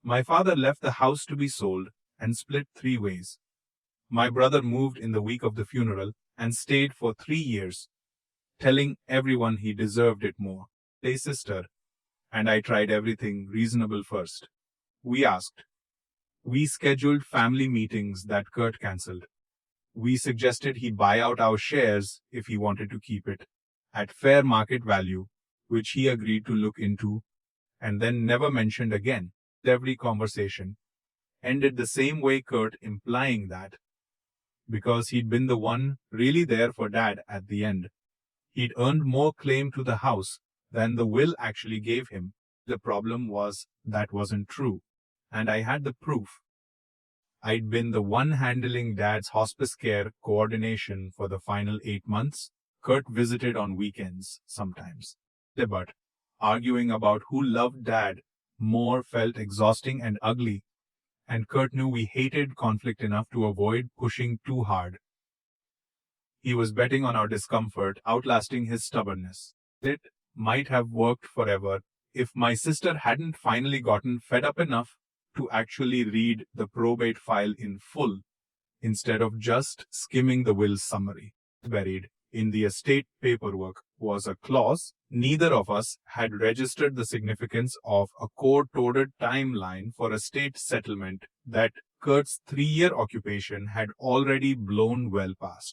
My father left the house to be sold and split three ways. My brother moved in the week of the funeral and stayed for 3 years, telling everyone he deserved it more. A sister, and I tried everything reasonable first. We asked. We scheduled family meetings that Kurt cancelled. We suggested he buy out our shares if he wanted to keep it at fair market value, which he agreed to look into and then never mentioned again. Every conversation ended the same way, Kurt implying that because he'd been the one really there for Dad at the end, he'd earned more claim to the house than the will actually gave him. The problem was that wasn't true, and I had the proof. I'd been the one handling Dad's hospice care coordination for the final 8 months. Kurt visited on weekends sometimes. But arguing about who loved Dad more felt exhausting and ugly, and Kurt knew we hated conflict enough to avoid pushing too hard. He was betting on our discomfort outlasting his stubbornness. It might have worked forever if my sister hadn't finally gotten fed up enough to actually read the probate file in full instead of just skimming the will summary. Buried in the estate paperwork was a clause neither of us had registered the significance of a court-ordered timeline for estate settlement that Kurt's 3-year occupation had already blown well past.